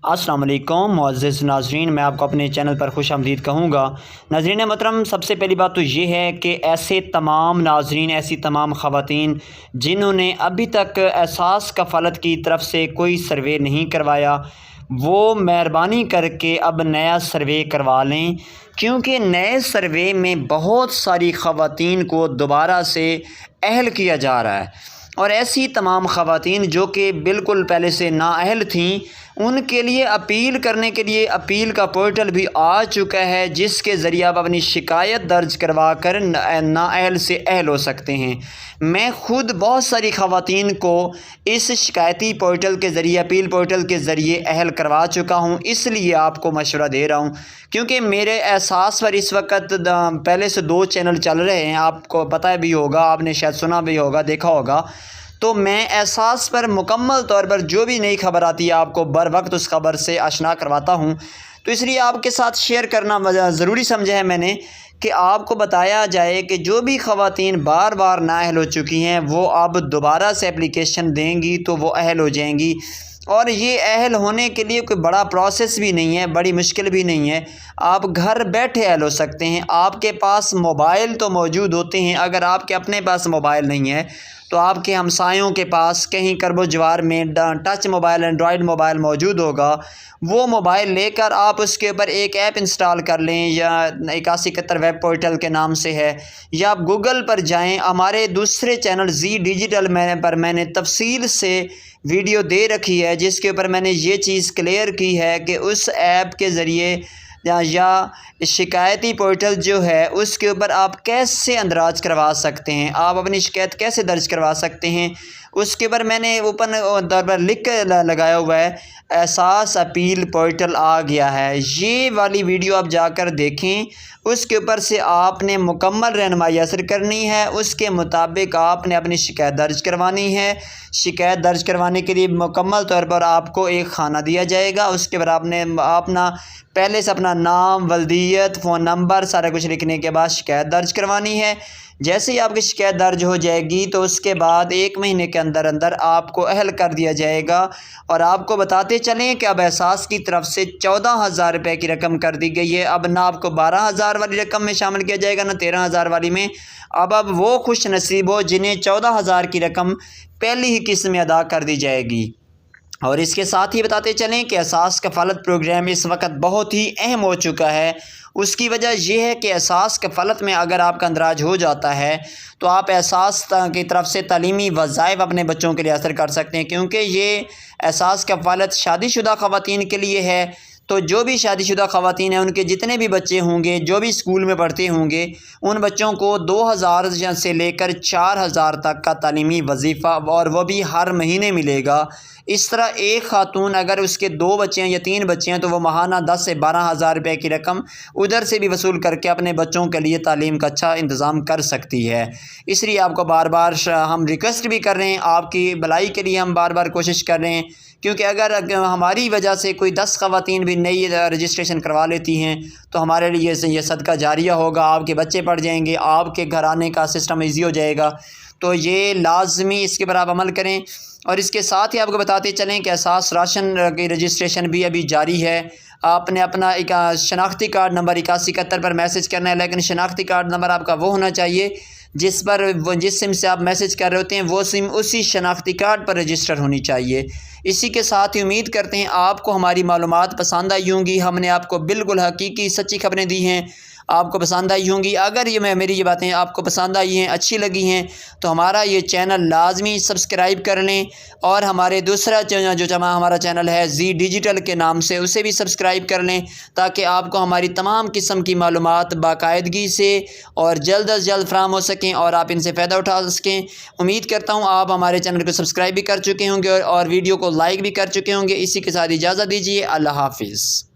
السلام علیکم معزز ناظرین، میں آپ کو اپنے چینل پر خوش آمدید کہوں گا۔ ناظرین محترم، سب سے پہلی بات تو یہ ہے کہ ایسے تمام ناظرین، ایسی تمام خواتین جنہوں نے ابھی تک احساس کفالت کی طرف سے کوئی سروے نہیں کروایا، وہ مہربانی کر کے اب نیا سروے کروا لیں، کیونکہ نئے سروے میں بہت ساری خواتین کو دوبارہ سے اہل کیا جا رہا ہے، اور ایسی تمام خواتین جو کہ بالکل پہلے سے نااہل تھیں، ان کے لیے اپیل کرنے کے لیے اپیل کا پورٹل بھی آ چکا ہے، جس کے ذریعے آپ اپنی شکایت درج کروا کر نااہل سے اہل ہو سکتے ہیں۔ میں خود بہت ساری خواتین کو اس شکایتی پورٹل کے ذریعے، اپیل پورٹل کے ذریعے اہل کروا چکا ہوں، اس لیے آپ کو مشورہ دے رہا ہوں، کیونکہ میرے احساس پر اس وقت پہلے سے 2 چینل چل رہے ہیں، آپ کو پتہ بھی ہوگا، آپ نے شاید سنا بھی ہوگا، دیکھا ہوگا۔ تو میں احساس پر مکمل طور پر جو بھی نئی خبر آتی ہے آپ کو بر وقت اس خبر سے آشنا کرواتا ہوں، تو اس لیے آپ کے ساتھ شیئر کرنا ضروری سمجھا ہے میں نے کہ آپ کو بتایا جائے کہ جو بھی خواتین بار بار نااہل ہو چکی ہیں، وہ اب دوبارہ سے اپلیکیشن دیں گی تو وہ اہل ہو جائیں گی، اور یہ اہل ہونے کے لیے کوئی بڑا پروسیس بھی نہیں ہے، بڑی مشکل بھی نہیں ہے، آپ گھر بیٹھے اہل ہو سکتے ہیں۔ آپ کے پاس موبائل تو موجود ہوتے ہیں، اگر آپ کے اپنے پاس موبائل نہیں ہے تو آپ کے ہمسایوں کے پاس کہیں قرب و جوار میں ٹچ موبائل، اینڈرائڈ موبائل موجود ہوگا، وہ موبائل لے کر آپ اس کے اوپر ایک ایپ انسٹال کر لیں، یا 8171 ویب پورٹل کے نام سے ہے، یا آپ گوگل پر جائیں، ہمارے دوسرے چینل زی ڈیجیٹل میں نے تفصیل سے ویڈیو دے رکھی ہے، جس کے اوپر میں نے یہ چیز کلیئر کی ہے کہ اس ایپ کے ذریعے یا شکایتی پورٹل جو ہے اس کے اوپر آپ کیسے اندراج کروا سکتے ہیں، آپ اپنی شکایت کیسے درج کروا سکتے ہیں، اس کے اوپر میں نے اوپن طور پر لکھ کے لگایا ہوا ہے، احساس اپیل پورٹل آ گیا ہے۔ یہ والی ویڈیو آپ جا کر دیکھیں، اس کے اوپر سے آپ نے مکمل رہنمائی حاصل کرنی ہے، اس کے مطابق آپ نے اپنی شکایت درج کروانی ہے۔ شکایت درج کروانے کے لیے مکمل طور پر آپ کو ایک خانہ دیا جائے گا، اس کے بعد آپ نے اپنا پہلے سے اپنا نام، ولدیت، فون نمبر سارا کچھ لکھنے کے بعد شکایت درج کروانی ہے۔ جیسے ہی آپ کی شکایت درج ہو جائے گی تو اس کے بعد 1 مہینے کے اندر اندر آپ کو اہل کر دیا جائے گا، اور آپ کو بتاتے چلیں کہ اب احساس کی طرف سے 14,000 روپے کی رقم کر دی گئی ہے۔ اب نہ آپ کو 12,000 والی رقم میں شامل کیا جائے گا، نہ 13,000 والی میں۔ اب وہ خوش نصیب ہو جنہیں 14,000 کی رقم پہلی ہی قسط میں ادا کر دی جائے گی۔ اور اس کے ساتھ ہی بتاتے چلیں کہ احساس کفالت پروگرام اس وقت بہت ہی اہم ہو چکا ہے۔ اس کی وجہ یہ ہے کہ احساس کفالت میں اگر آپ کا اندراج ہو جاتا ہے تو آپ احساس کی طرف سے تعلیمی وظائف اپنے بچوں کے لیے حاصل کر سکتے ہیں، کیونکہ یہ احساس کفالت شادی شدہ خواتین کے لیے ہے۔ تو جو بھی شادی شدہ خواتین ہیں، ان کے جتنے بھی بچے ہوں گے، جو بھی اسکول میں پڑھتے ہوں گے، ان بچوں کو 2,000 سے لے کر 4,000 تک کا تعلیمی وظیفہ، اور وہ بھی ہر مہینے ملے گا۔ اس طرح ایک خاتون اگر اس کے 2 بچے ہیں یا 3 بچے ہیں تو وہ ماہانہ 10 سے 12,000 روپے کی رقم ادھر سے بھی وصول کر کے اپنے بچوں کے لیے تعلیم کا اچھا انتظام کر سکتی ہے۔ اس لیے آپ کو بار بار ہم ریکویسٹ بھی کر رہے ہیں، آپ کی بھلائی کے لیے ہم بار بار کوشش کر رہے ہیں، کیونکہ اگر ہماری وجہ سے کوئی 10 خواتین بھی نئی رجسٹریشن کروا لیتی ہیں تو ہمارے لیے یہ صدقہ جاریہ ہوگا، آپ کے بچے پڑھ جائیں گے، آپ کے گھر آنے کا سسٹم ایزی ہو جائے گا۔ تو یہ لازمی اس کے اوپر آپ عمل کریں۔ اور اس کے ساتھ ہی آپ کو بتاتے چلیں کہ احساس راشن کی رجسٹریشن بھی ابھی جاری ہے۔ آپ نے اپنا شناختی کارڈ نمبر 8171 پر میسج کرنا ہے، لیکن شناختی کارڈ نمبر آپ کا وہ ہونا چاہیے جس سم سے آپ میسج کر رہے ہوتے ہیں، وہ سم اسی شناختی کارڈ پر رجسٹر ہونی چاہیے۔ اسی کے ساتھ ہی امید کرتے ہیں آپ کو ہماری معلومات پسند آئی ہوں گی، ہم نے آپ کو بالکل حقیقی سچی خبریں دی ہیں، آپ کو پسند آئی ہوں گی۔ اگر میری یہ باتیں آپ کو پسند آئی ہیں، اچھی لگی ہیں، تو ہمارا یہ چینل لازمی سبسکرائب کر لیں، اور ہمارے دوسرا ہمارا چینل ہے زی ڈیجیٹل کے نام سے، اسے بھی سبسکرائب کر لیں، تاکہ آپ کو ہماری تمام قسم کی معلومات باقاعدگی سے اور جلد از جلد فراہم ہو سکیں، اور آپ ان سے فائدہ اٹھا سکیں۔ امید کرتا ہوں آپ ہمارے چینل کو سبسکرائب بھی کر چکے ہوں گے اور ویڈیو کو لائک بھی کر چکے ہوں گے۔ اسی کے ساتھ اجازت دیجیے، اللہ حافظ۔